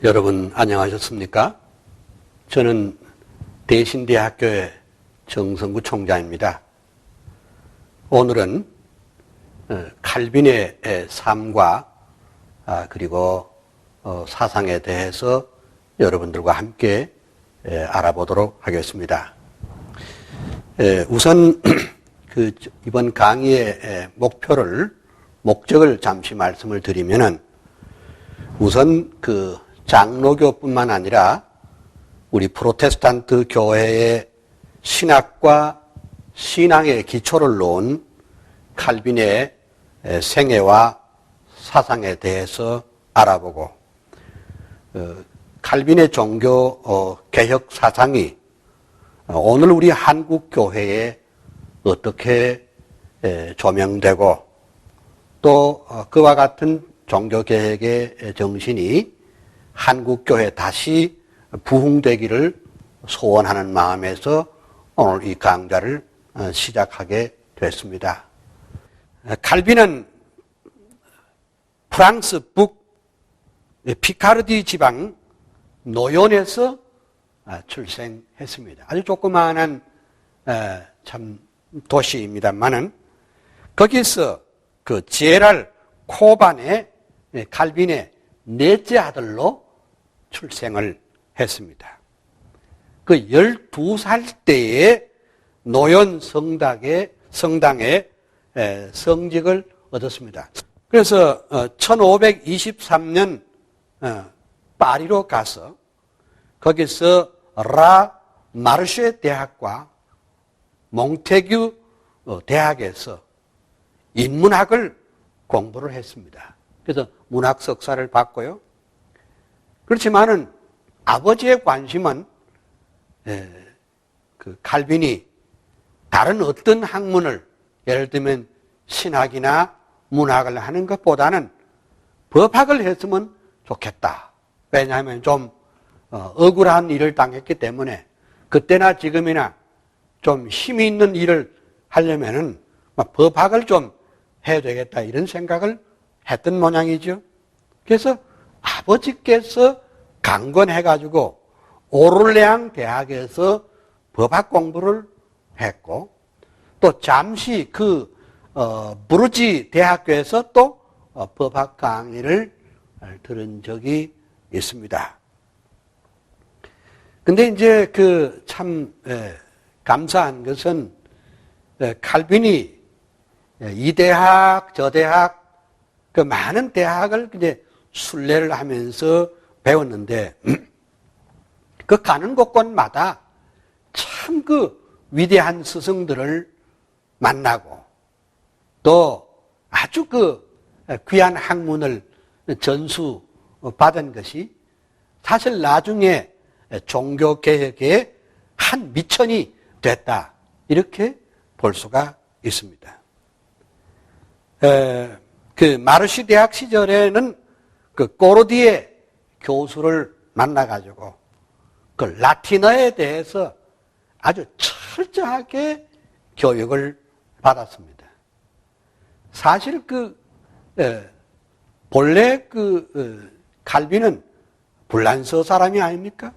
여러분 안녕하셨습니까? 저는 대신대학교의 정성구 총장입니다. 오늘은 칼빈의 삶과 그리고 사상에 대해서 여러분들과 함께 알아보도록 하겠습니다. 우선 이번 강의의 목적을 잠시 말씀을 드리면은 우선 장로교뿐만 아니라 우리 프로테스탄트 교회의 신학과 신앙의 기초를 놓은 칼빈의 생애와 사상에 대해서 알아보고 칼빈의 종교 개혁 사상이 오늘 우리 한국 교회에 어떻게 조명되고 또 그와 같은 종교 개혁의 정신이 한국 교회에 다시 부흥되기를 소원하는 마음에서 오늘 이 강좌를 시작하게 됐습니다. 칼빈은 프랑스 북 피카르디 지방 노연에서 출생했습니다. 아주 조그마한 참 도시입니다만은 거기서 제랄 코반의 칼빈의 넷째 아들로 출생을 했습니다. 12살 때에 노연 성당에 성직을 얻었습니다. 그래서 1523년 파리로 가서 거기서 라 마르쉐 대학과 몽테규 대학에서 인문학을 공부를 했습니다. 그래서 문학 석사를 받고요. 그렇지만은 아버지의 관심은 칼빈이 다른 어떤 학문을 예를 들면 신학이나 문학을 하는 것보다는 법학을 했으면 좋겠다. 왜냐하면 좀 억울한 일을 당했기 때문에 그때나 지금이나 좀 힘이 있는 일을 하려면은 법학을 좀 해야 되겠다 이런 생각을 했던 모양이죠. 그래서 아버지께서 강권해가지고 오를레앙 대학에서 법학 공부를 했고 또 잠시 부르지 대학교에서 또 법학 강의를 들은 적이 있습니다. 근데 이제 참 감사한 것은 칼빈이 이 대학 저 대학 많은 대학을 이제 순례를 하면서 배웠는데 가는 곳곳마다 참 위대한 스승들을 만나고 또 아주 귀한 학문을 전수받은 것이 사실 나중에 종교개혁의 한 미천이 됐다 이렇게 볼 수가 있습니다. 마르시 대학 시절에는 꼬르디에 교수를 만나가지고 라틴어에 대해서 아주 철저하게 교육을 받았습니다. 사실 본래 칼빈은 불란서 사람이 아닙니까?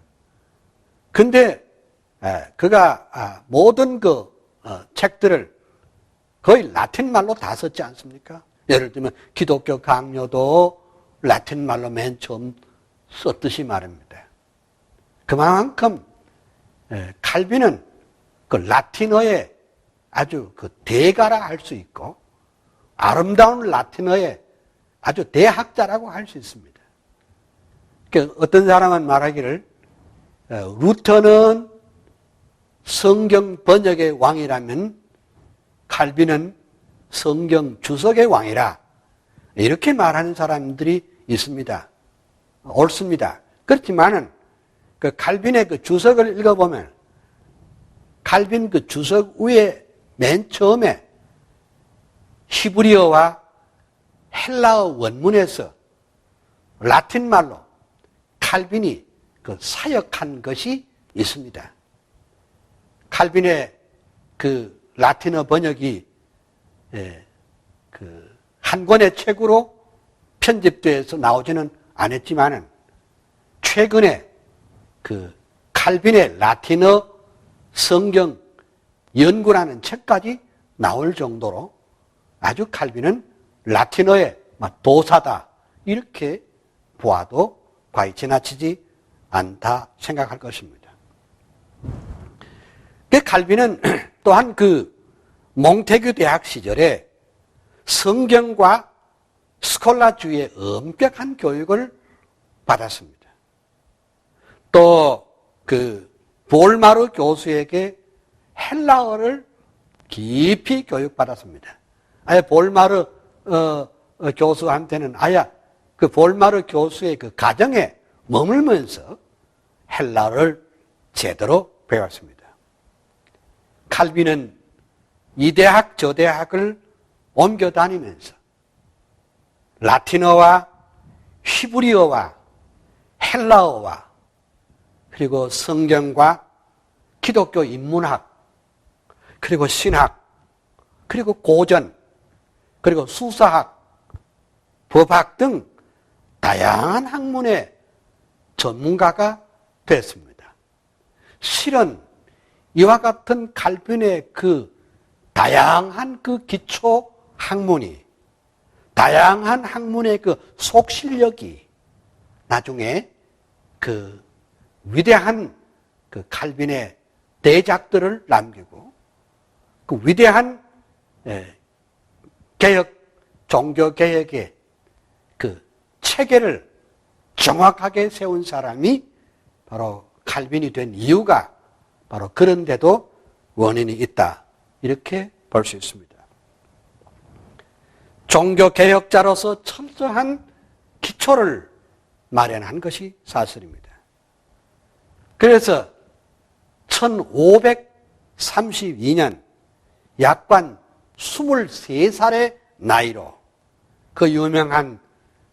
근데 그가 모든 책들을 거의 라틴 말로 다 썼지 않습니까? 예를 들면 기독교 강요도 라틴 말로 맨 처음 썼듯이 말입니다. 그만큼 칼빈은 라틴어에 아주 대가라 할 수 있고 아름다운 라틴어의 아주 대학자라고 할 수 있습니다. 어떤 사람은 말하기를 루터는 성경 번역의 왕이라면 칼빈은 성경 주석의 왕이라 이렇게 말하는 사람들이 있습니다. 옳습니다. 그렇지만은 칼빈의 주석을 읽어보면 칼빈 주석 위에 맨 처음에 히브리어와 헬라어 원문에서 라틴 말로 칼빈이 사역한 것이 있습니다. 칼빈의 라틴어 번역이 한 권의 책으로 편집돼서 나오지는 않았지만은 최근에 그 칼빈의 라틴어 성경 연구라는 책까지 나올 정도로 아주 칼빈은 라틴어의 도사다 이렇게 보아도 과히 지나치지 않다 생각할 것입니다. 칼빈은 또한 그 몽테규 대학 시절에 성경과 스콜라주의의 엄격한 교육을 받았습니다. 또 그 볼마르 교수에게 헬라어를 깊이 교육받았습니다. 아예 볼마르 교수한테는 아예 그 볼마르 교수의 그 가정에 머물면서 헬라어를 제대로 배웠습니다. 칼빈은 이 대학 저 대학을 옮겨 다니면서 라틴어와 히브리어와 헬라어와 그리고 성경과 기독교 인문학 그리고 신학 그리고 고전 그리고 수사학 법학 등 다양한 학문의 전문가가 됐습니다. 실은 이와 같은 칼빈의 그 다양한 그 기초 학문이 다양한 학문의 그 속실력이 나중에 그 위대한 그 칼빈의 대작들을 남기고 그 위대한 개혁, 종교개혁의 그 체계를 정확하게 세운 사람이 바로 칼빈이 된 이유가 바로 그런 데도 원인이 있다. 이렇게 볼 수 있습니다. 종교개혁자로서 철저한 기초를 마련한 것이 사실입니다. 그래서 1532년 약관 23살의 나이로 그 유명한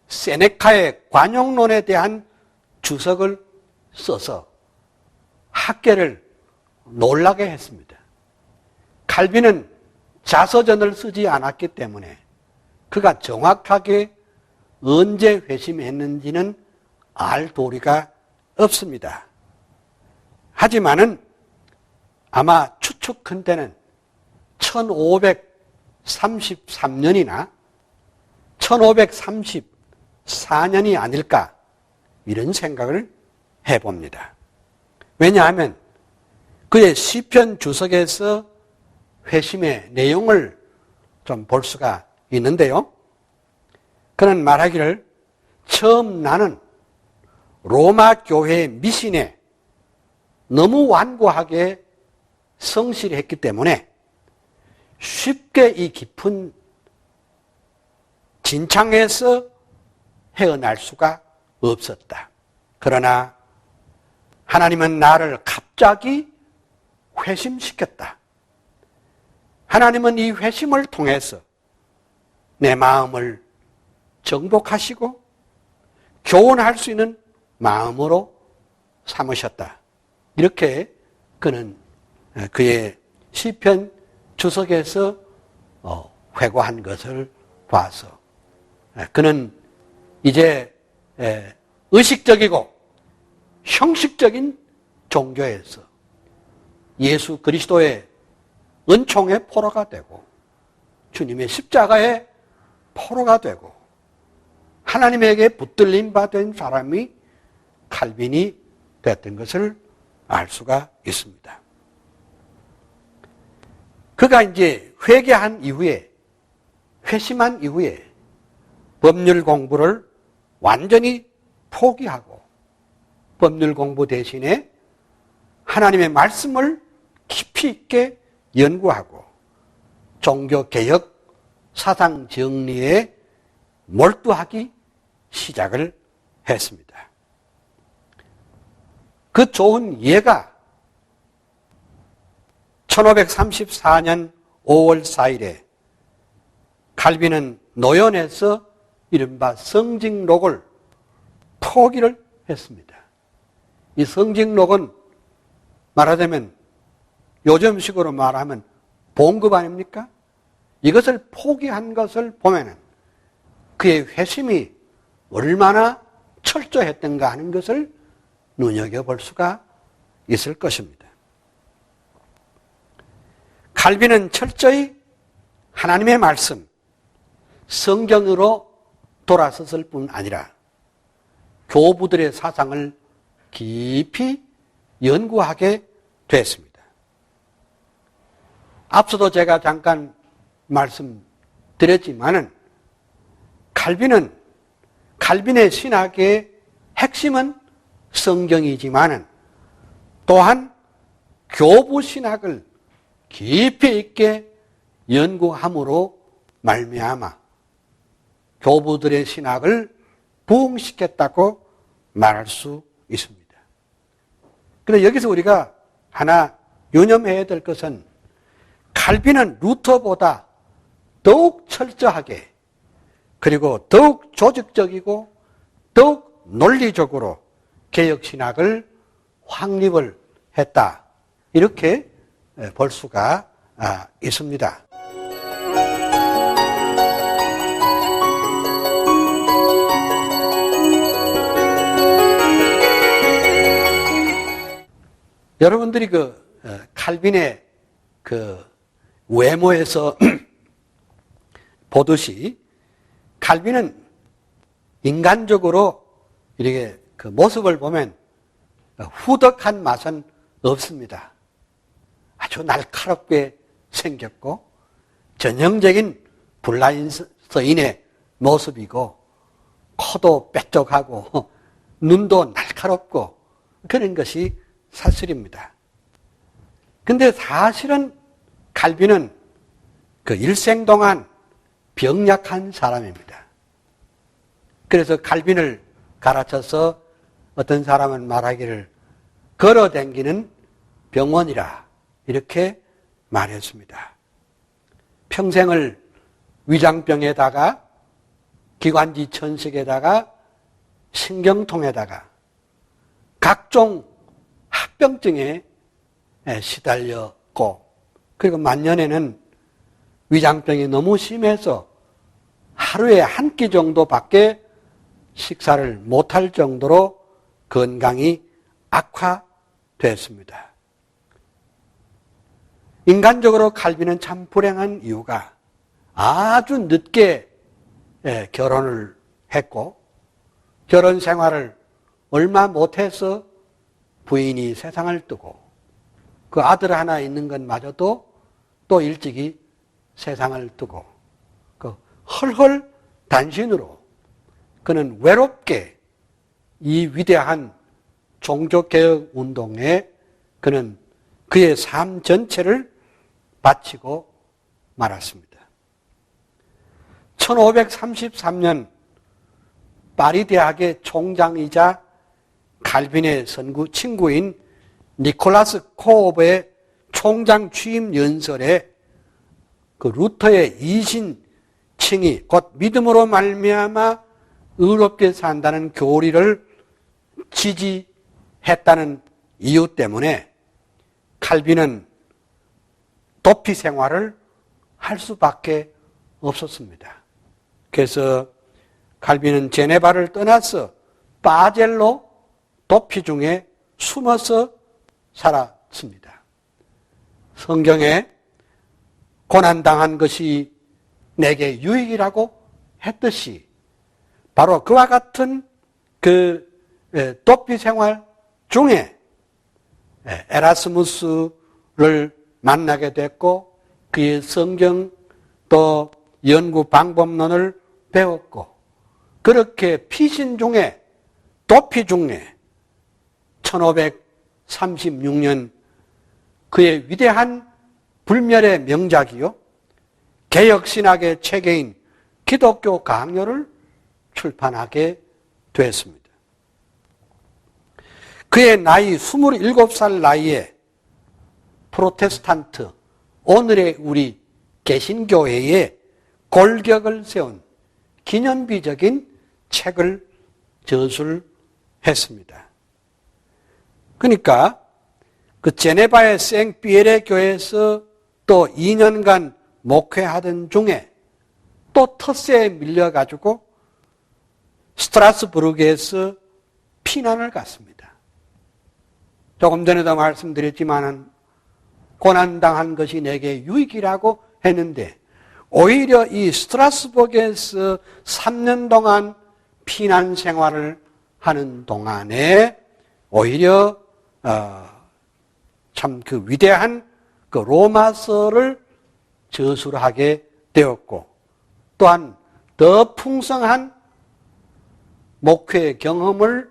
세네카의 관용론에 대한 주석을 써서 학계를 놀라게 했습니다. 칼빈은 자서전을 쓰지 않았기 때문에 그가 정확하게 언제 회심했는지는 알 도리가 없습니다. 하지만은 아마 추측컨대는 1533년이나 1534년이 아닐까 이런 생각을 해봅니다. 왜냐하면 그의 시편 주석에서 회심의 내용을 좀 볼 수가 있는데요. 그는 말하기를 처음 나는 로마 교회의 미신에 너무 완고하게 성실했기 때문에 쉽게 이 깊은 진창에서 헤어날 수가 없었다. 그러나 하나님은 나를 갑자기 회심시켰다. 하나님은 이 회심을 통해서 내 마음을 정복하시고 교훈할 수 있는 마음으로 삼으셨다. 이렇게 그는 그의 시편 주석에서 회고한 것을 봐서 그는 이제 의식적이고 형식적인 종교에서 예수 그리스도의 은총의 포로가 되고 주님의 십자가의 포로가 되고 하나님에게 붙들림 받은 사람이 칼빈이 됐던 것을 알 수가 있습니다. 그가 이제 회개한 이후에 회심한 이후에 법률 공부를 완전히 포기하고 법률 공부 대신에 하나님의 말씀을 깊이 있게 연구하고 종교개혁 사상 정리에 몰두하기 시작을 했습니다. 그 좋은 예가 1534년 5월 4일에 칼빈은 노연에서 이른바 성직록을 포기를 했습니다. 이 성직록은 말하자면 요즘식으로 말하면 봉급 아닙니까? 이것을 포기한 것을 보면은 그의 회심이 얼마나 철저했던가 하는 것을 눈여겨볼 수가 있을 것입니다. 칼빈은 철저히 하나님의 말씀, 성경으로 돌아섰을 뿐 아니라 교부들의 사상을 깊이 연구하게 됐습니다. 앞서도 제가 잠깐 말씀드렸지만은 칼빈의 신학의 핵심은 성경이지만은 또한 교부 신학을 깊이 있게 연구함으로 말미암아 교부들의 신학을 부흥시켰다고 말할 수 있습니다. 그런데 여기서 우리가 하나 유념해야 될 것은 칼빈은 루터보다 더욱 철저하게 그리고 더욱 조직적이고 더욱 논리적으로 개혁신학을 확립을 했다. 이렇게 볼 수가 있습니다. 여러분들이 칼빈의 외모에서 보듯이 칼빈은 인간적으로 이렇게 모습을 보면 후덕한 맛은 없습니다. 아주 날카롭게 생겼고 전형적인 블라인서인의 모습이고 코도 뾰족하고 눈도 날카롭고 그런 것이 사실입니다. 근데 사실은 칼빈은 일생 동안 병약한 사람입니다. 그래서 칼빈을 가르쳐서 어떤 사람은 말하기를 걸어다니는 병원이라 이렇게 말했습니다. 평생을 위장병에다가 기관지 천식에다가 신경통에다가 각종 합병증에 시달렸고 그리고 만년에는 위장병이 너무 심해서 하루에 한 끼 정도밖에 식사를 못할 정도로 건강이 악화됐습니다. 인간적으로 칼빈은 참 불행한 이유가 아주 늦게 결혼을 했고 결혼 생활을 얼마 못해서 부인이 세상을 뜨고 그 아들 하나 있는 것마저도 또 일찍이 세상을 뜨고 헐헐 단신으로 그는 외롭게 이 위대한 종교개혁 운동에 그는 그의 삶 전체를 바치고 말았습니다. 1533년 파리 대학의 총장이자 칼빈의 친구인 니콜라스 코오브의 총장 취임 연설에 루터의 이신칭이 곧 믿음으로 말미암아 의롭게 산다는 교리를 지지했다는 이유 때문에 칼빈은 도피 생활을 할 수밖에 없었습니다. 그래서 칼빈은 제네바를 떠나서 바젤로 도피 중에 숨어서 살았습니다. 성경에 고난당한 것이 내게 유익이라고 했듯이 바로 그와 같은 도피 생활 중에 에라스무스를 만나게 됐고 그의 성경 또 연구 방법론을 배웠고 그렇게 피신 중에 도피 중에 1536년 그의 위대한 불멸의 명작이요 개혁신학의 체계인 기독교 강요를 출판하게 됐습니다. 그의 나이 27살 나이에 프로테스탄트 오늘의 우리 개신교회에 골격을 세운 기념비적인 책을 저술했습니다. 그러니까 제네바의 생피에레 교회에서 또 2년간 목회하던 중에 또 텃세에 밀려가지고 스트라스부르크에서 피난을 갔습니다. 조금 전에도 말씀드렸지만은 고난당한 것이 내게 유익이라고 했는데 오히려 이 스트라스버그에서 3년 동안 피난 생활을 하는 동안에 오히려 참 그 위대한 그 로마서를 저술을 하게 되었고 또한 더 풍성한 목회 경험을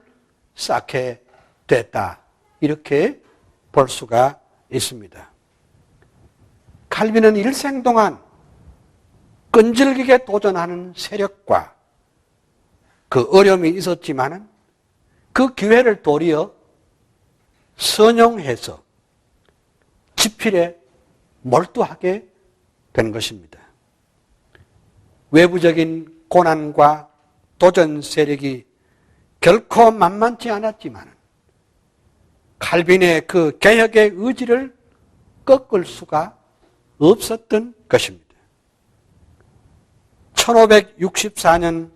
쌓게 됐다. 이렇게 볼 수가 있습니다. 칼빈은 일생 동안 끈질기게 도전하는 세력과 그 어려움이 있었지만은 그 기회를 도리어 선용해서 지필에 몰두하게 된 것입니다. 외부적인 고난과 도전 세력이 결코 만만치 않았지만 칼빈의 그 개혁의 의지를 꺾을 수가 없었던 것입니다. 1564년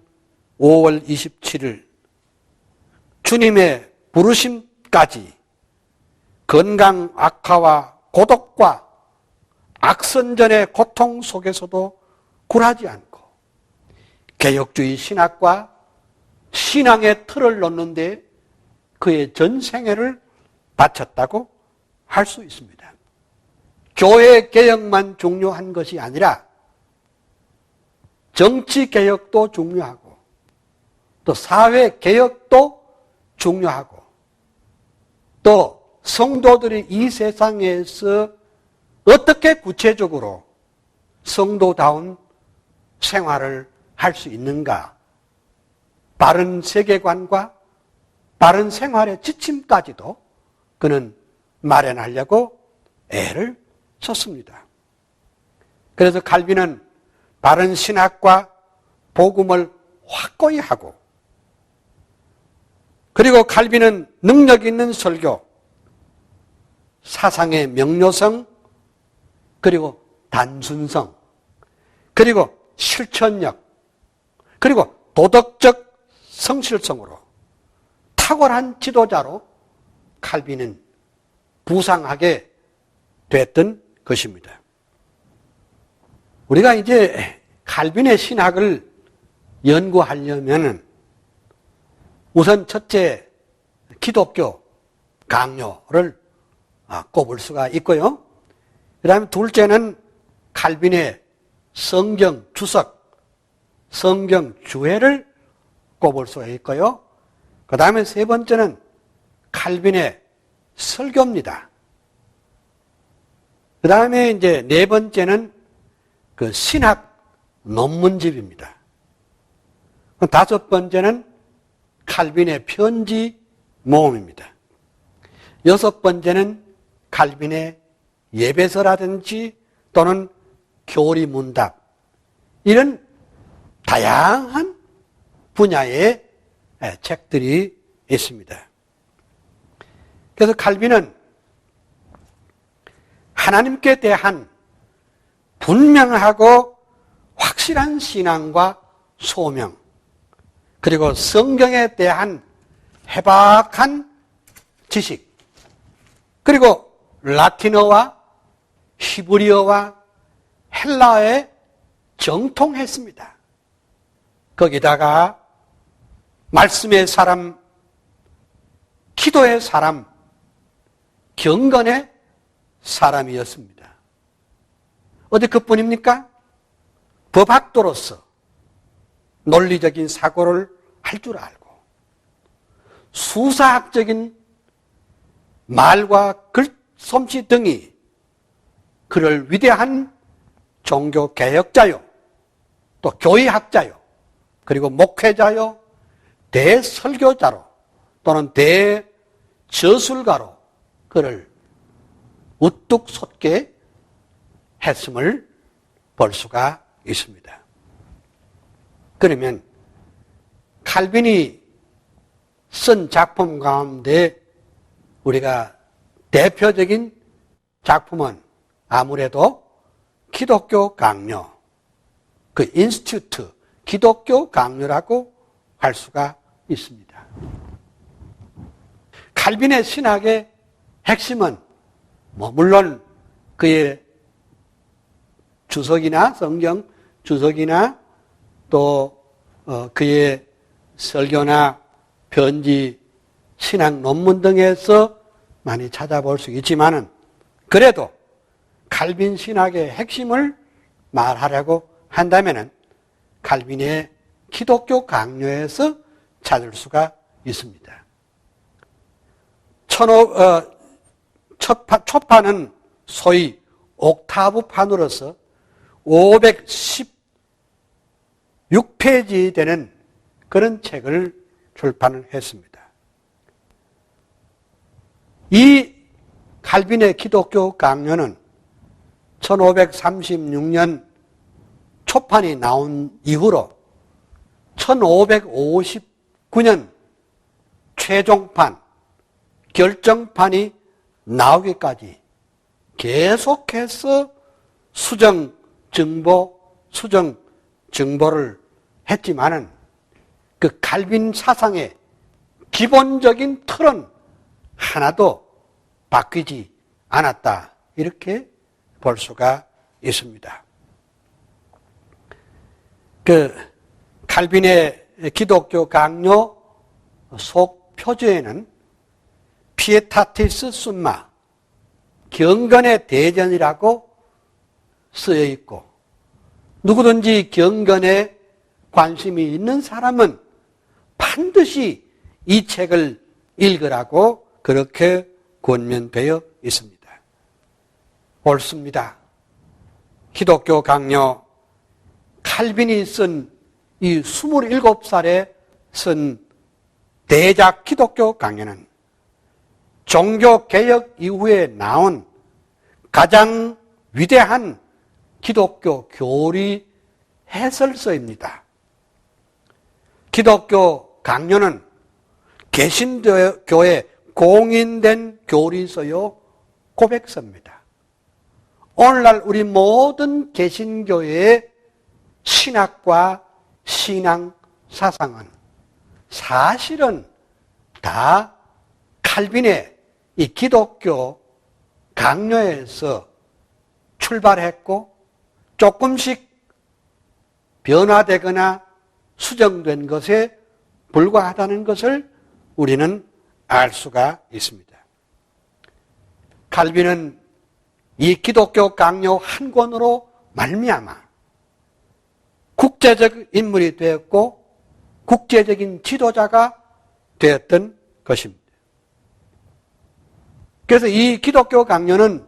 5월 27일 주님의 부르심까지 건강 악화와 고독과 악선전의 고통 속에서도 굴하지 않고 개혁주의 신학과 신앙의 틀을 놓는데 그의 전 생애를 바쳤다고 할 수 있습니다. 교회 개혁만 중요한 것이 아니라 정치 개혁도 중요하고 또 사회 개혁도 중요하고 또 성도들이 이 세상에서 어떻게 구체적으로 성도다운 생활을 할 수 있는가, 바른 세계관과 바른 생활의 지침까지도 그는 마련하려고 애를 썼습니다. 그래서 칼빈은 바른 신학과 복음을 확고히 하고 그리고 칼빈은 능력 있는 설교, 사상의 명료성, 그리고 단순성, 그리고 실천력, 그리고 도덕적 성실성으로 탁월한 지도자로 칼빈은 부상하게 됐던 것입니다. 우리가 이제 칼빈의 신학을 연구하려면 우선 첫째 기독교 강요를 꼽을 수가 있고요. 그 다음에 둘째는 칼빈의 성경 주석, 성경 주해를 꼽을 수가 있고요. 그 다음에 세 번째는 칼빈의 설교입니다. 그 다음에 이제 네 번째는 그 신학 논문집입니다. 다섯 번째는 칼빈의 편지 모음입니다. 여섯 번째는 칼빈의 예배서라든지 또는 교리문답, 이런 다양한 분야의 책들이 있습니다. 그래서 칼빈은 하나님께 대한 분명하고 확실한 신앙과 소명, 그리고 성경에 대한 해박한 지식, 그리고 라틴어와 히브리어와 헬라어에 정통했습니다. 거기다가 말씀의 사람, 기도의 사람, 경건의 사람이었습니다. 어디 그뿐입니까? 법학도로서 논리적인 사고를 할 줄 알고 수사학적인 말과 글솜씨 등이 그를 위대한 종교개혁자요, 또 교의학자요, 그리고 목회자요, 대설교자로 또는 대저술가로 그를 우뚝 솟게 했음을 볼 수가 있습니다. 그러면 칼빈이 쓴 작품 가운데 우리가 대표적인 작품은 아무래도 기독교 강요, 그 인스튜트, 기독교 강요라고 할 수가 있습니다. 칼빈의 신학의 핵심은 물론 그의 주석이나 성경 주석이나 또 그의 설교나 편지, 신학 논문 등에서 많이 찾아볼 수 있지만은 그래도 칼빈 신학의 핵심을 말하려고 한다면은 칼빈의 기독교 강요에서 찾을 수가 있습니다. 초판은 소위 옥타브판으로서 516페이지 되는 그런 책을 출판을 했습니다. 이 칼빈의 기독교 강요는 1536년 초판이 나온 이후로 1559년 최종판, 결정판이 나오기까지 계속해서 수정 증보를 했지만은 그 칼빈 사상의 기본적인 틀은 하나도 바뀌지 않았다. 이렇게 볼 수가 있습니다. 그 칼빈의 기독교 강요 속 표지에는 피에타티스 숨마, 경건의 대전이라고 쓰여 있고 누구든지 경건에 관심이 있는 사람은 반드시 이 책을 읽으라고 그렇게 권면되어 있습니다. 옳습니다. 기독교 강요 칼빈이 쓴 이 27살에 쓴 대작 기독교 강요는 종교개혁 이후에 나온 가장 위대한 기독교 교리 해설서입니다. 기독교 강요는 개신교의 공인된 교리서요 고백서입니다. 오늘날 우리 모든 개신교의 신학과 신앙 사상은 사실은 다 칼빈의 이 기독교 강요에서 출발했고 조금씩 변화되거나 수정된 것에 불과하다는 것을 우리는 알 수가 있습니다. 칼빈은 이 기독교 강요 한 권으로 말미암아 국제적 인물이 되었고 국제적인 지도자가 되었던 것입니다. 그래서 이 기독교 강요는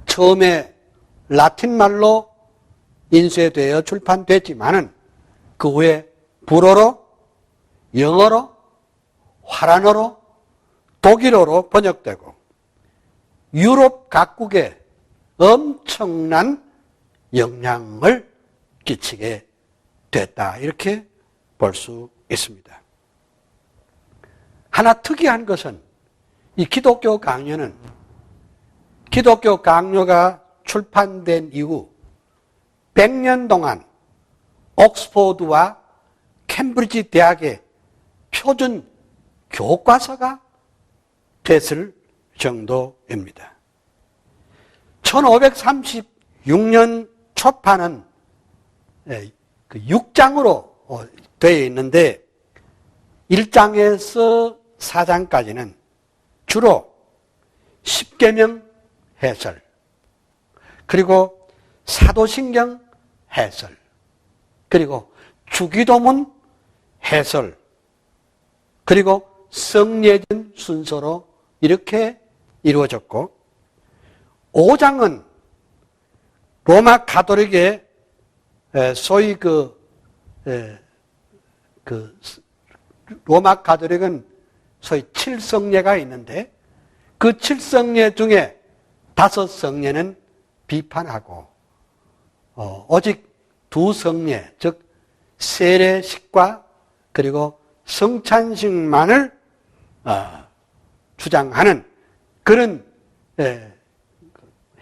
처음에 라틴말로 인쇄되어 출판됐지만은 그 후에 불어로, 영어로, 화란어로, 독일어로 번역되고 유럽 각국에 엄청난 영향을 끼치게 됐다. 이렇게 볼 수 있습니다. 하나 특이한 것은 이 기독교 강요는 기독교 강요가 출판된 이후 100년 동안 옥스포드와 캠브리지 대학의 표준 교과서가 됐을 정도입니다. 1536년 초판은 6장으로 되어 있는데 1장에서 4장까지는 주로 십계명 해설, 그리고 사도신경 해설, 그리고 주기도문 해설, 그리고 성례전 순서로 이렇게 이루어졌고 5장은 로마 가톨릭의 소위 로마 가톨릭은 소위 7성례가 있는데 그 7성례 중에 5성례는 비판하고 오직 2성례, 즉 세례식과 그리고 성찬식만을 주장하는 그런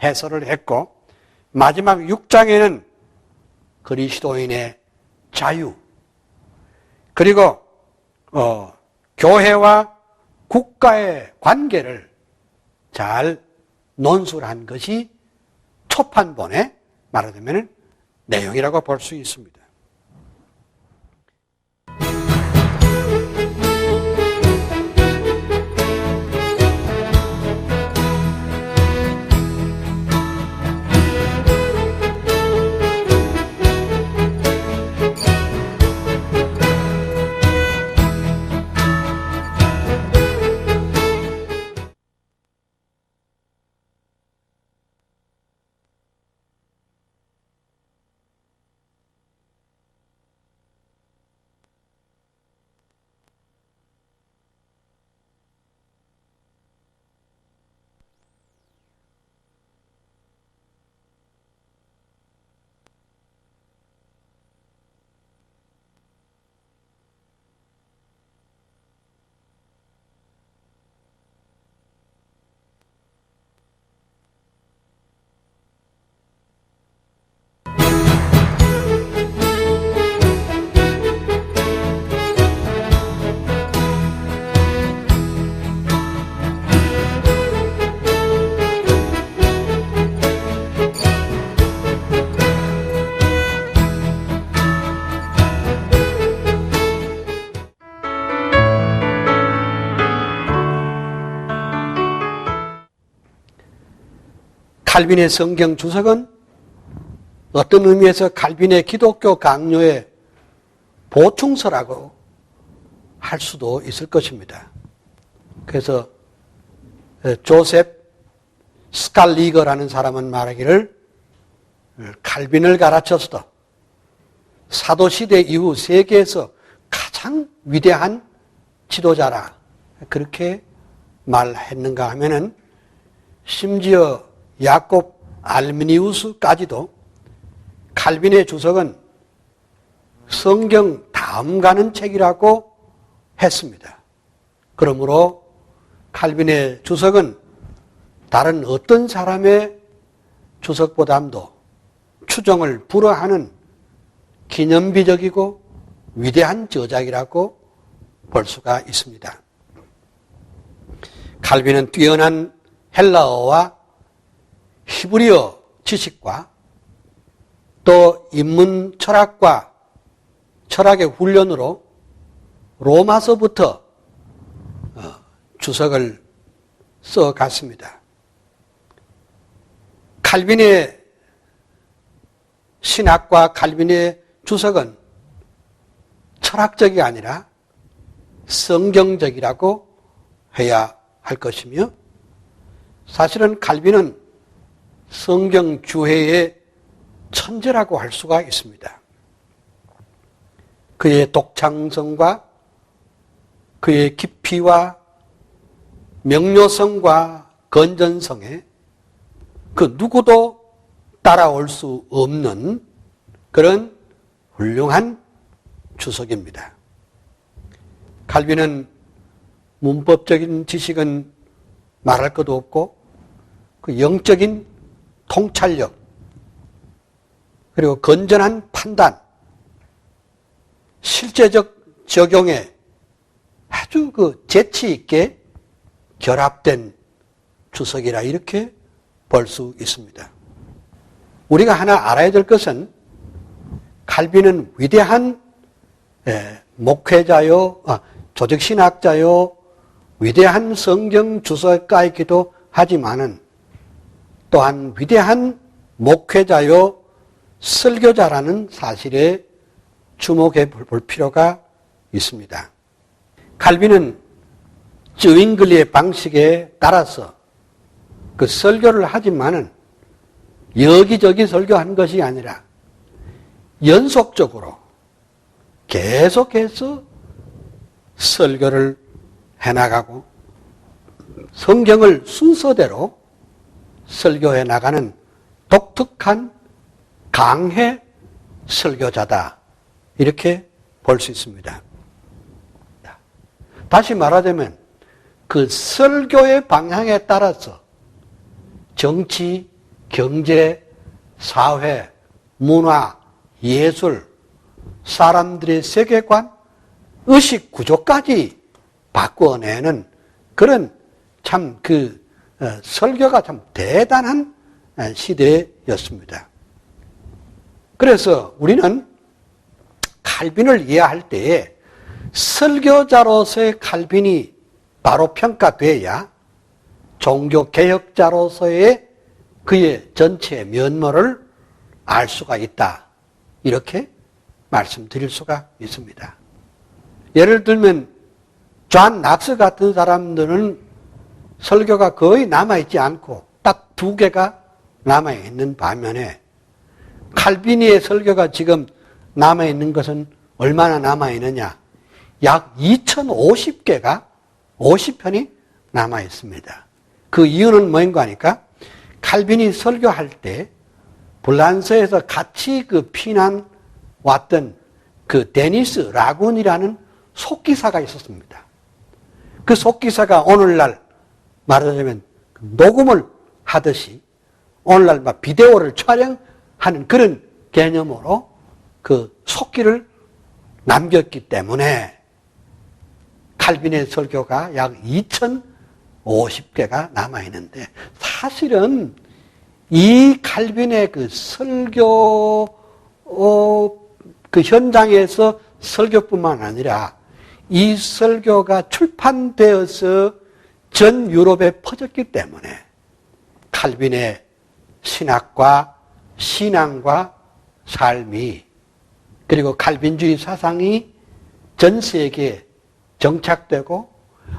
해설을 했고 마지막 6장에는 그리스도인의 자유, 그리고 교회와 국가의 관계를 잘 논술한 것이 초판본의 말하자면 내용이라고 볼 수 있습니다. 칼빈의 성경 주석은 어떤 의미에서 칼빈의 기독교 강요의 보충서라고 할 수도 있을 것입니다. 그래서 조셉 스칼리거라는 사람은 말하기를 칼빈을 가르쳤어 사도시대 이후 세계에서 가장 위대한 지도자라 그렇게 말했는가 하면은 심지어 야곱 알미니우스까지도 칼빈의 주석은 성경 다음 가는 책이라고 했습니다. 그러므로 칼빈의 주석은 다른 어떤 사람의 주석보다도 추종을 불허하는 기념비적이고 위대한 저작이라고 볼 수가 있습니다. 칼빈은 뛰어난 헬라어와 히브리어 지식과 또 인문 철학과 철학의 훈련으로 로마서부터 주석을 써갔습니다. 칼빈의 신학과 칼빈의 주석은 철학적이 아니라 성경적이라고 해야 할 것이며 사실은 칼빈은 성경 주해의 천재라고 할 수가 있습니다. 그의 독창성과 그의 깊이와 명료성과 건전성에 그 누구도 따라올 수 없는 그런 훌륭한 주석입니다. 칼빈은 문법적인 지식은 말할 것도 없고 그 영적인 통찰력 그리고 건전한 판단 실제적 적용에 아주 그 재치 있게 결합된 주석이라 이렇게 볼 수 있습니다. 우리가 하나 알아야 될 것은 칼빈은 위대한 목회자요, 조직신학자요, 위대한 성경 주석가이기도 하지만은 또한 위대한 목회자요, 설교자라는 사실에 주목해 볼 필요가 있습니다. 칼빈은 쯔윙글리의 방식에 따라서 그 설교를 하지만은 여기저기 설교한 것이 아니라 연속적으로 계속해서 설교를 해나가고 성경을 순서대로 설교해 나가는 독특한 강해 설교자다. 이렇게 볼 수 있습니다. 다시 말하자면 그 설교의 방향에 따라서 정치, 경제, 사회, 문화, 예술, 사람들의 세계관, 의식 구조까지 바꿔내는 그런 참 그 설교가 참 대단한 시대였습니다. 그래서 우리는 칼빈을 이해할 때에 설교자로서의 칼빈이 바로 평가돼야 종교개혁자로서의 그의 전체 면모를 알 수가 있다. 이렇게 말씀드릴 수가 있습니다. 예를 들면 존 낙스 같은 사람들은 설교가 거의 남아있지 않고 딱 2개가 남아있는 반면에 칼빈의 설교가 지금 남아있는 것은 얼마나 남아있느냐? 약 2050개가 50편이 남아있습니다. 그 이유는 뭐인가 하니까 칼빈이 설교할 때 불란서에서 같이 그 피난 왔던 그 데니스 라군이라는 속기사가 있었습니다. 그 속기사가 오늘날 말하자면 녹음을 하듯이 오늘날 막 비디오를 촬영하는 그런 개념으로 그 속기를 남겼기 때문에 칼빈의 설교가 약 2050개가 남아있는데 사실은 이 칼빈의 그 설교 그 현장에서 설교뿐만 아니라 이 설교가 출판되어서 전 유럽에 퍼졌기 때문에 칼빈의 신학과 신앙과 삶이 그리고 칼빈주의 사상이 전 세계에 정착되고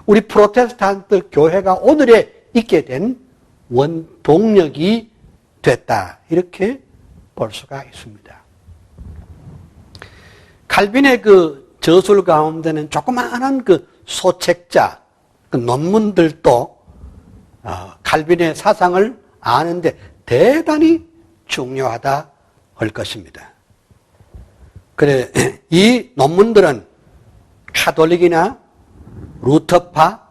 우리 프로테스탄트 교회가 오늘에 있게 된 원동력이 됐다. 이렇게 볼 수가 있습니다. 칼빈의 그 저술 가운데는 조그마한 그 소책자, 그 논문들도 칼빈의 사상을 아는데 대단히 중요하다 할 것입니다. 그래, 이 논문들은 카톨릭이나 루터파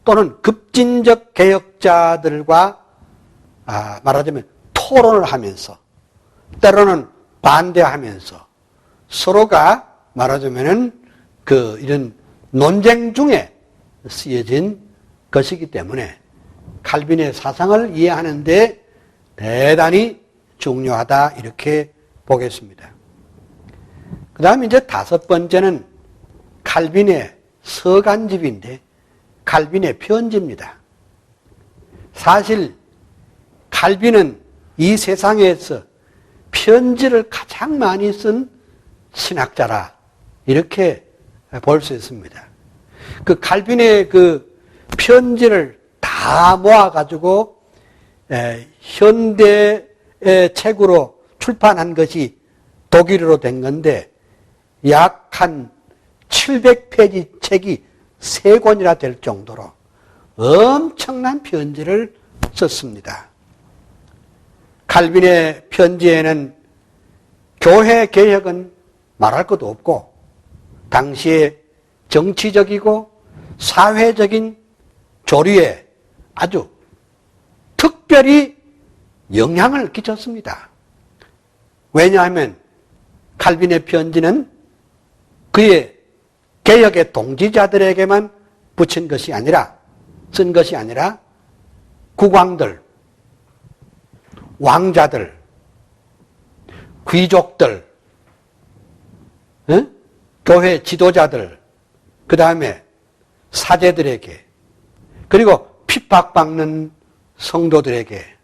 또는 급진적 개혁자들과 말하자면 토론을 하면서 때로는 반대하면서 서로가 말하자면은 그 이런 논쟁 중에 쓰여진 것이기 때문에 칼빈의 사상을 이해하는데 대단히 중요하다 이렇게 보겠습니다. 그 다음에 이제 5번째는 칼빈의 서간집인데 칼빈의 편지입니다. 사실 칼빈은 이 세상에서 편지를 가장 많이 쓴 신학자라 이렇게 볼 수 있습니다. 그 칼빈의 그 편지를 다 모아가지고 현대 책으로 출판한 것이 독일어로 된 건데 약 한 700페이지 책이 3권이나 될 정도로 엄청난 편지를 썼습니다. 칼빈의 편지에는 교회 개혁은 말할 것도 없고 당시에 정치적이고 사회적인 조류에 아주 특별히 영향을 끼쳤습니다. 왜냐하면 칼빈의 편지는 그의 개혁의 동지자들에게만 붙인 것이 아니라 쓴 것이 아니라 국왕들, 왕자들, 귀족들, 교회 지도자들, 그 다음에 사제들에게 그리고 핍박받는 성도들에게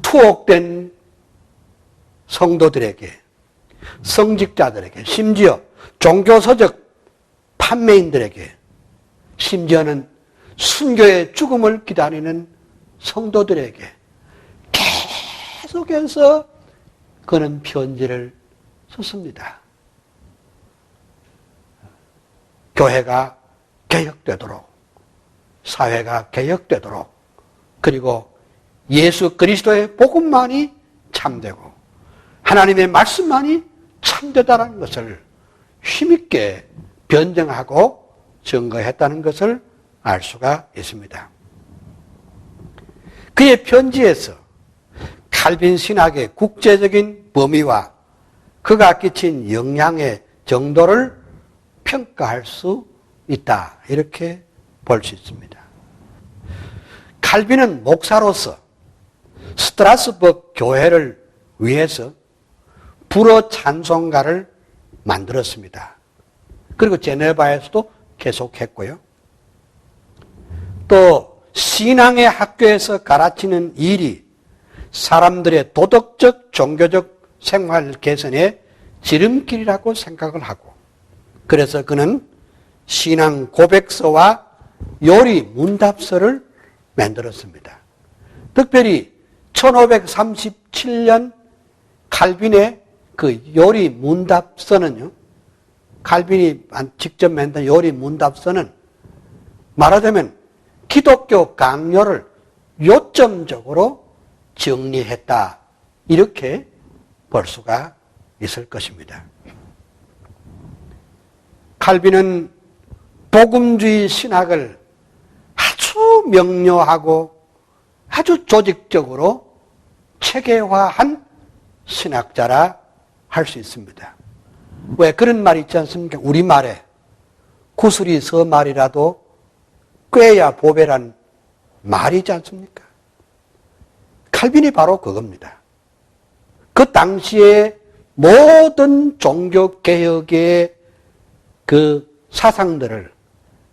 투옥된 성도들에게 성직자들에게 심지어 종교서적 판매인들에게 심지어는 순교의 죽음을 기다리는 성도들에게 계속해서 그는 편지를 썼습니다. 교회가 개혁되도록 사회가 개혁되도록 그리고 예수 그리스도의 복음만이 참되고 하나님의 말씀만이 참되다라는 것을 힘있게 변증하고 증거했다는 것을 알 수가 있습니다. 그의 편지에서 칼빈 신학의 국제적인 범위와 그가 끼친 영향의 정도를 평가할 수 있다. 이렇게 볼 수 있습니다. 칼빈은 목사로서 스트라스버그 교회를 위해서 불어 찬송가를 만들었습니다. 그리고 제네바에서도 계속했고요. 또 신앙의 학교에서 가르치는 일이 사람들의 도덕적, 종교적 생활 개선의 지름길이라고 생각을 하고, 그래서 그는 신앙 고백서와 요리 문답서를 만들었습니다. 특별히 1537년 칼빈의 그 요리 문답서는요, 칼빈이 직접 만든 요리 문답서는 말하자면 기독교 강요를 요점적으로 정리했다, 이렇게 볼 수가 있을 것입니다. 칼빈은 복음주의 신학을 아주 명료하고 아주 조직적으로 체계화한 신학자라 할 수 있습니다. 왜 그런 말이 있지 않습니까? 우리말에 구슬이 서말이라도 꾀야 보배란 말이 있지 않습니까? 칼빈이 바로 그겁니다. 그 당시에 모든 종교개혁의 그 사상들을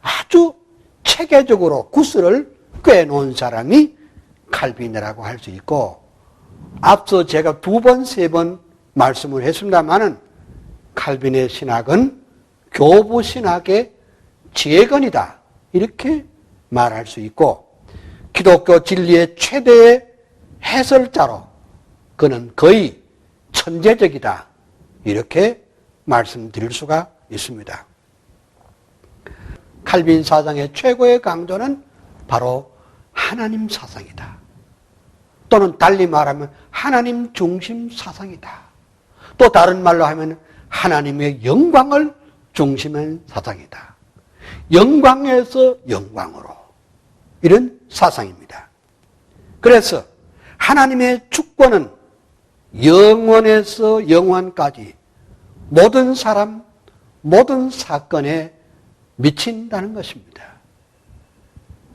아주 체계적으로 구슬을 꿰놓은 사람이 칼빈이라고 할 수 있고, 앞서 제가 2번, 3번 말씀을 했습니다마는 칼빈의 신학은 교부신학의 지혜건이다, 이렇게 말할 수 있고, 기독교 진리의 최대의 해설자로 그는 거의 천재적이다, 이렇게 말씀드릴 수가 있습니다. 칼빈 사상의 최고의 강조는 바로 하나님 사상이다. 또는 달리 말하면 하나님 중심 사상이다. 또 다른 말로 하면 하나님의 영광을 중심한 사상이다. 영광에서 영광으로, 이런 사상입니다. 그래서 하나님의 주권은 영원에서 영원까지 모든 사람, 모든 사건에 미친다는 것입니다.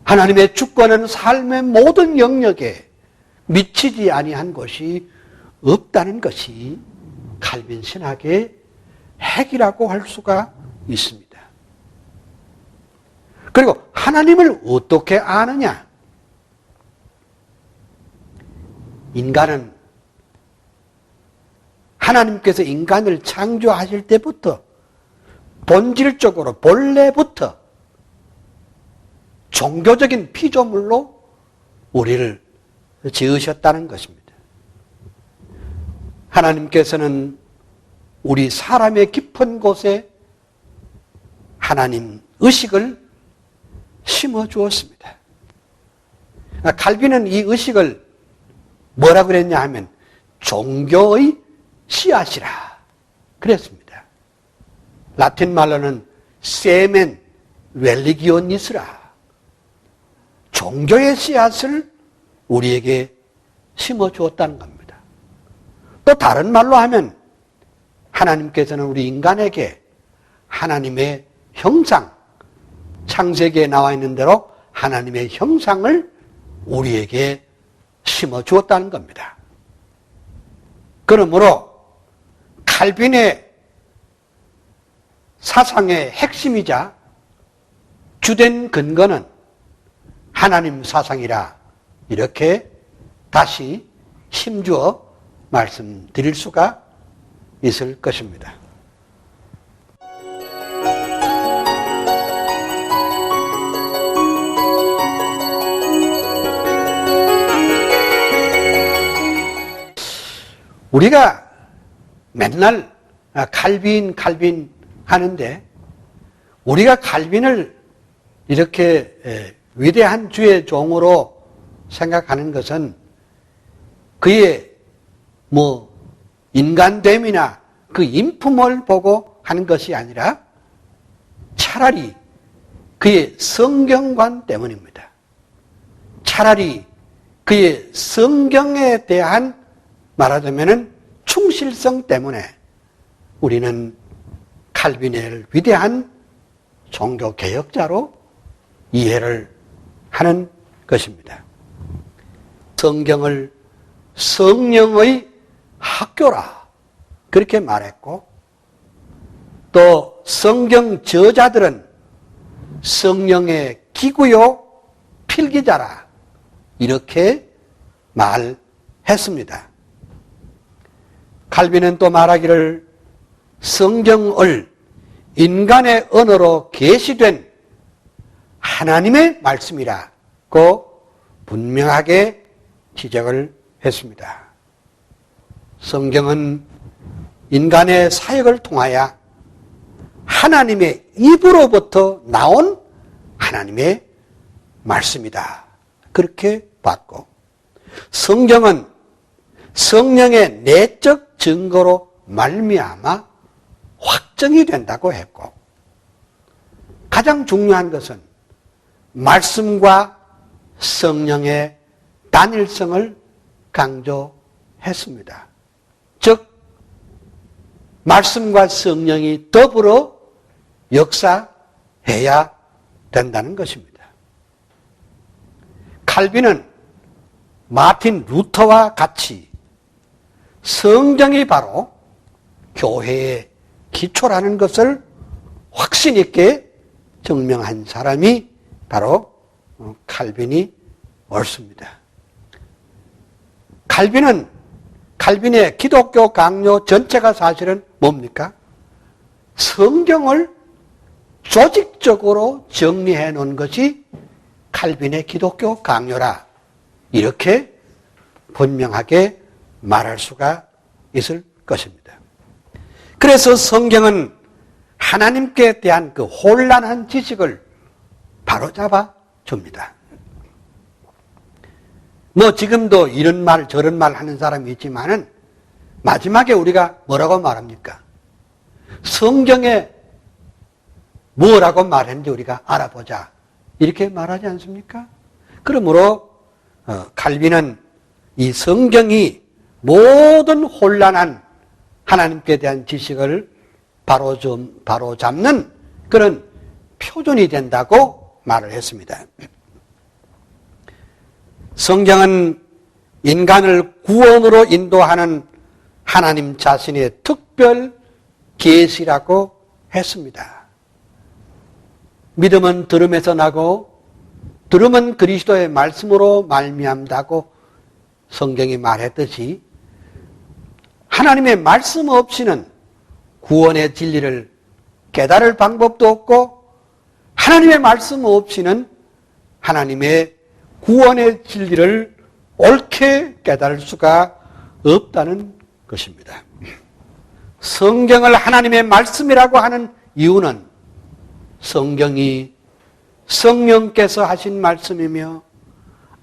하나님의 주권은 삶의 모든 영역에 미치지 아니한 것이 없다는 것이 칼빈 신학의 핵이라고 할 수가 있습니다. 그리고 하나님을 어떻게 아느냐? 인간은 하나님께서 인간을 창조하실 때부터 본질적으로 본래부터 종교적인 피조물로 우리를 지으셨다는 것입니다. 하나님께서는 우리 사람의 깊은 곳에 하나님 의식을 심어 주었습니다. 칼빈은 이 의식을 뭐라 그랬냐 하면 종교의 씨앗이라 그랬습니다. 라틴 말로는 세멘 렐리기오니스라, 종교의 씨앗을 우리에게 심어 주었다는 겁니다. 또 다른 말로 하면 하나님께서는 우리 인간에게 하나님의 형상, 창세기에 나와 있는 대로 하나님의 형상을 우리에게 심어 주었다는 겁니다. 그러므로 칼빈의 사상의 핵심이자 주된 근거는 하나님 사상이라, 이렇게 다시 힘주어 말씀드릴 수가 있을 것입니다. 우리가 맨날 칼빈 하는데, 우리가 칼빈을 이렇게 위대한 주의 종으로 생각하는 것은 그의 인간됨이나 그 인품을 보고 하는 것이 아니라 차라리 그의 성경관 때문입니다. 차라리 그의 성경에 대한 말하자면 충실성 때문에 우리는 칼빈을 위대한 종교개혁자로 이해를 하는 것입니다. 성경을 성령의 학교라 그렇게 말했고, 또 성경 저자들은 성령의 기구요 필기자라 이렇게 말했습니다. 칼빈은 또 말하기를 성경을 인간의 언어로 계시된 하나님의 말씀이라고 분명하게 지적을 했습니다. 성경은 인간의 사역을 통하여 하나님의 입으로부터 나온 하나님의 말씀이다. 그렇게 봤고, 성경은 성령의 내적 증거로 말미암아 확정이 된다고 했고, 가장 중요한 것은 말씀과 성령의 단일성을 강조했습니다. 즉 말씀과 성령이 더불어 역사해야 된다는 것입니다. 칼빈은 마틴 루터와 같이 성경이 바로 교회의 기초라는 것을 확신 있게 증명한 사람이 바로 칼빈이 옳습니다. 칼빈의 기독교 강요 전체가 사실은 뭡니까? 성경을 조직적으로 정리해 놓은 것이 칼빈의 기독교 강요라 이렇게 분명하게 말할 수가 있을 것입니다. 그래서 성경은 하나님께 대한 그 혼란한 지식을 바로잡아 줍니다. 뭐 지금도 이런 말 저런 말 하는 사람이 있지만은 마지막에 우리가 뭐라고 말합니까? 성경에 뭐라고 말했는지 우리가 알아보자 이렇게 말하지 않습니까? 그러므로 칼빈은 이 성경이 모든 혼란한 하나님께 대한 지식을 바로잡는 그런 표준이 된다고 말을 했습니다. 성경은 인간을 구원으로 인도하는 하나님 자신의 특별 계시라고 했습니다. 믿음은 들음에서 나고 들음은 그리스도의 말씀으로 말미암다고 성경이 말했듯이 하나님의 말씀 없이는 구원의 진리를 깨달을 방법도 없고 하나님의 말씀 없이는 하나님의 구원의 진리를 옳게 깨달을 수가 없다는 것입니다. 성경을 하나님의 말씀이라고 하는 이유는 성경이 성령께서 하신 말씀이며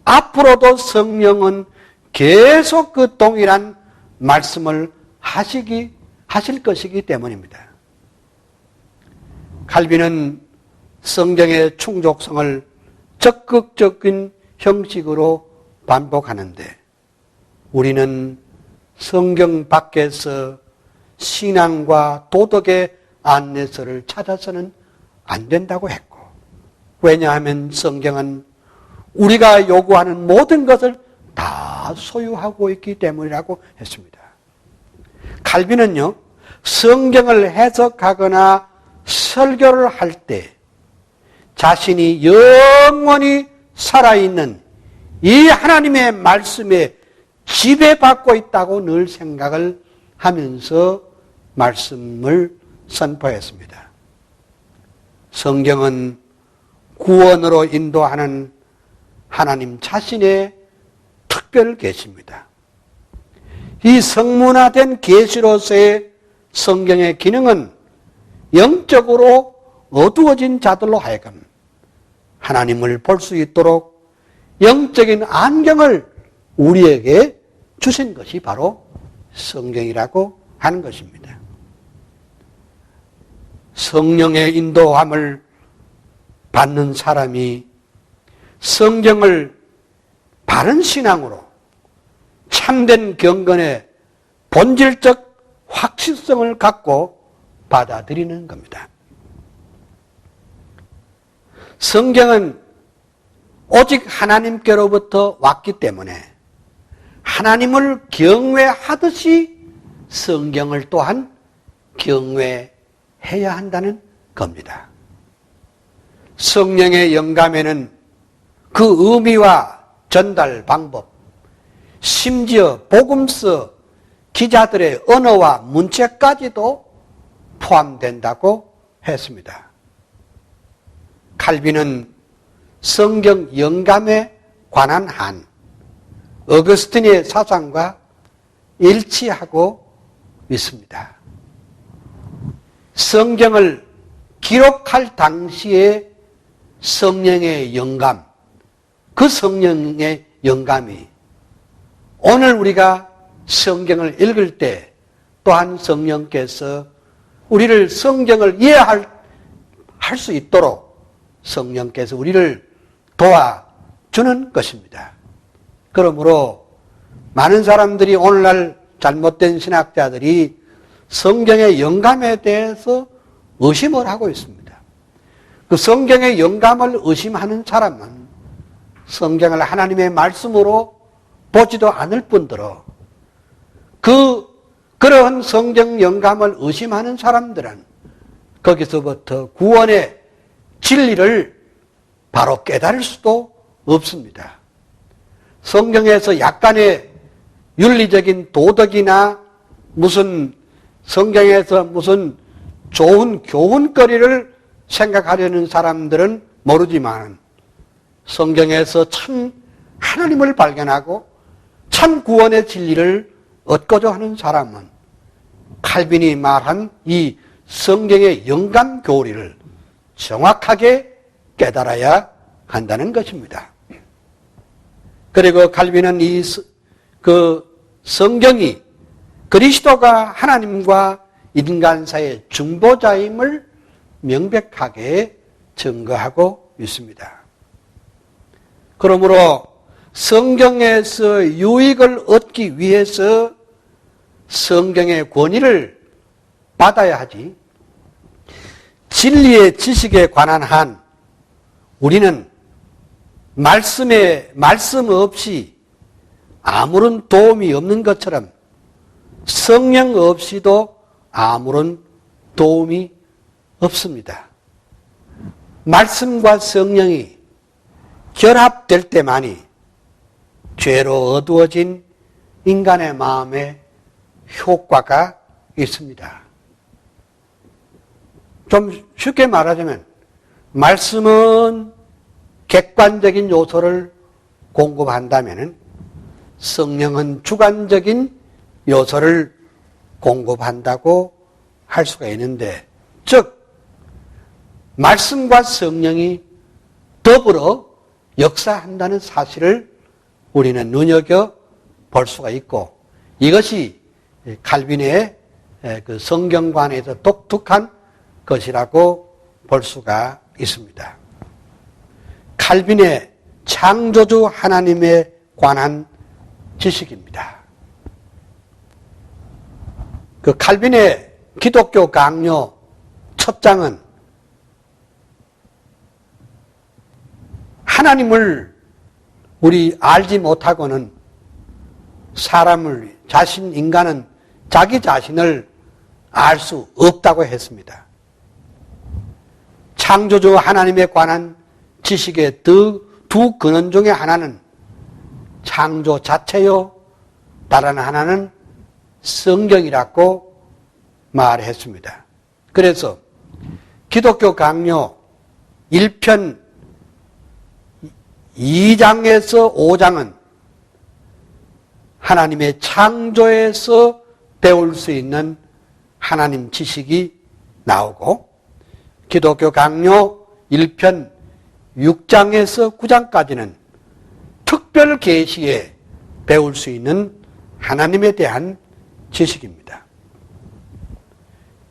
앞으로도 성령은 계속 그 동일한 말씀을 하실 것이기 때문입니다. 칼빈은 성경의 충족성을 적극적인 형식으로 반복하는데 우리는 성경 밖에서 신앙과 도덕의 안내서를 찾아서는 안 된다고 했고, 왜냐하면 성경은 우리가 요구하는 모든 것을 다 소유하고 있기 때문이라고 했습니다. 칼빈은요, 성경을 해석하거나 설교를 할 때 자신이 영원히 살아있는 이 하나님의 말씀에 지배받고 있다고 늘 생각을 하면서 말씀을 선포했습니다. 성경은 구원으로 인도하는 하나님 자신의 특별 계시입니다. 이 성문화된 계시로서의 성경의 기능은 영적으로 어두워진 자들로 하여금 하나님을 볼 수 있도록 영적인 안경을 우리에게 주신 것이 바로 성경이라고 하는 것입니다. 성령의 인도함을 받는 사람이 성경을 바른 신앙으로 참된 경건의 본질적 확실성을 갖고 받아들이는 겁니다. 성경은 오직 하나님께로부터 왔기 때문에 하나님을 경외하듯이 성경을 또한 경외해야 한다는 겁니다. 성령의 영감에는 그 의미와 전달 방법, 심지어 복음서 기자들의 언어와 문체까지도 포함된다고 했습니다. 칼빈은 성경 영감에 관한 한 어거스틴의 사상과 일치하고 있습니다. 성경을 기록할 당시에 성령의 영감, 그 성령의 영감이 오늘 우리가 성경을 읽을 때 또한 성령께서 우리를 성경을 이해할 수 있도록 성령께서 우리를 도와주는 것입니다. 그러므로 많은 사람들이 오늘날 잘못된 신학자들이 성경의 영감에 대해서 의심을 하고 있습니다. 그 성경의 영감을 의심하는 사람은 성경을 하나님의 말씀으로 보지도 않을 뿐더러 그러한 성경 영감을 의심하는 사람들은 거기서부터 구원의 진리를 바로 깨달을 수도 없습니다. 성경에서 약간의 윤리적인 도덕이나 무슨 성경에서 무슨 좋은 교훈거리를 생각하려는 사람들은 모르지만 성경에서 참 하나님을 발견하고 참 구원의 진리를 얻고자 하는 사람은 칼빈이 말한 이 성경의 영감 교리를 정확하게 깨달아야 한다는 것입니다. 그리고 칼빈은 성경이 그리스도가 하나님과 인간 사이의 중보자임을 명백하게 증거하고 있습니다. 그러므로 성경에서 유익을 얻기 위해서 성경의 권위를 받아야 하지, 진리의 지식에 관한 한 우리는 말씀 없이 아무런 도움이 없는 것처럼 성령 없이도 아무런 도움이 없습니다. 말씀과 성령이 결합될 때만이 죄로 어두워진 인간의 마음에 효과가 있습니다. 좀 쉽게 말하자면 말씀은 객관적인 요소를 공급한다면 성령은 주관적인 요소를 공급한다고 할 수가 있는데, 즉 말씀과 성령이 더불어 역사한다는 사실을 우리는 눈여겨볼 수가 있고, 이것이 칼빈의 그 성경관에서 독특한 것이라고 볼 수가 있습니다. 칼빈의 창조주 하나님에 관한 지식입니다. 그 칼빈의 기독교 강요 첫 장은 하나님을 우리 알지 못하고는 인간은 자기 자신을 알 수 없다고 했습니다. 창조주 하나님에 관한 지식의 두 근원 중에 하나는 창조 자체요, 다른 하나는 성경이라고 말했습니다. 그래서 기독교 강요 1편 2장에서 5장은 하나님의 창조에서 배울 수 있는 하나님 지식이 나오고, 기독교 강요 1편 6장에서 9장까지는 특별 계시에 배울 수 있는 하나님에 대한 지식입니다.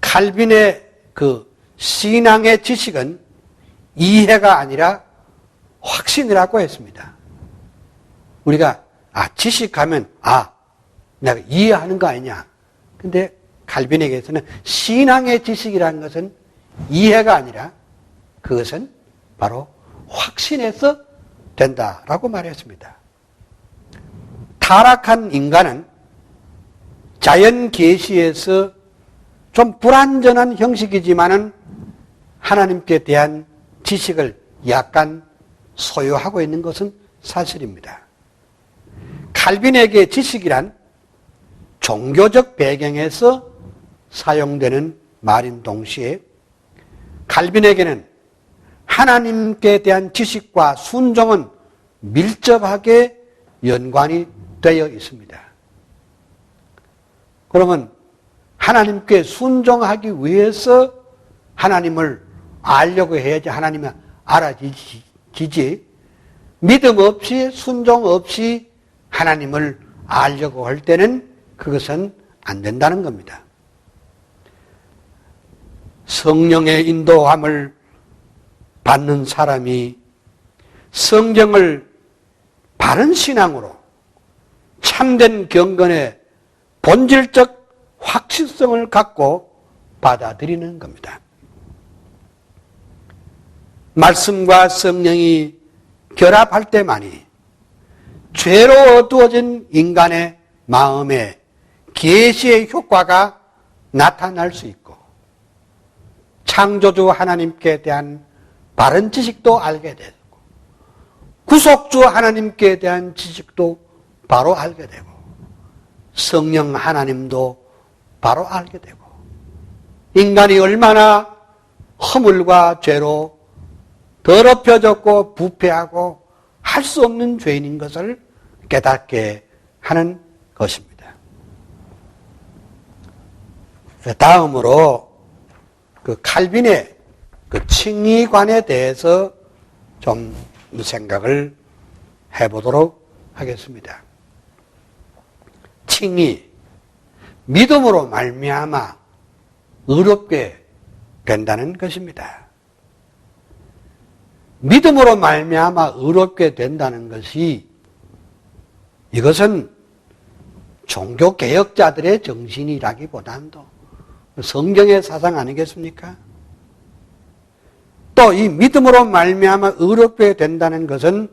칼빈의 그 신앙의 지식은 이해가 아니라 확신이라고 했습니다. 우리가 지식하면 내가 이해하는 거 아니냐. 근데 칼빈에게서는 신앙의 지식이라는 것은 이해가 아니라 그것은 바로 확신해서 된다라고 말했습니다. 타락한 인간은 자연 계시에서 좀 불완전한 형식이지만은 하나님께 대한 지식을 약간 소유하고 있는 것은 사실입니다. 칼빈에게 지식이란 종교적 배경에서 사용되는 말인 동시에 칼빈에게는 하나님께 대한 지식과 순종은 밀접하게 연관이 되어 있습니다. 그러면 하나님께 순종하기 위해서 하나님을 알려고 해야지 하나님이 알아지지, 믿음 없이 순종 없이 하나님을 알려고 할 때는 그것은 안 된다는 겁니다. 성령의 인도함을 받는 사람이 성경을 바른 신앙으로 참된 경건의 본질적 확실성을 갖고 받아들이는 겁니다. 말씀과 성령이 결합할 때만이 죄로 어두워진 인간의 마음에 계시의 효과가 나타날 수 있고 창조주 하나님께 대한 바른 지식도 알게 되고 구속주 하나님께 대한 지식도 바로 알게 되고 성령 하나님도 바로 알게 되고 인간이 얼마나 허물과 죄로 더럽혀졌고 부패하고 할 수 없는 죄인인 것을 깨닫게 하는 것입니다. 다음으로 그 칼빈의 그 칭의관에 대해서 좀 생각을 해보도록 하겠습니다. 칭의, 믿음으로 말미암아 의롭게 된다는 것입니다. 믿음으로 말미암아 의롭게 된다는 것이 이것은 종교개혁자들의 정신이라기보다도 성경의 사상 아니겠습니까? 또 이 믿음으로 말미암아 의롭게 된다는 것은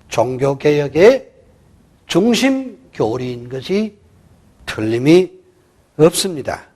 종교개혁의 중심 교리인 것이 틀림이 없습니다.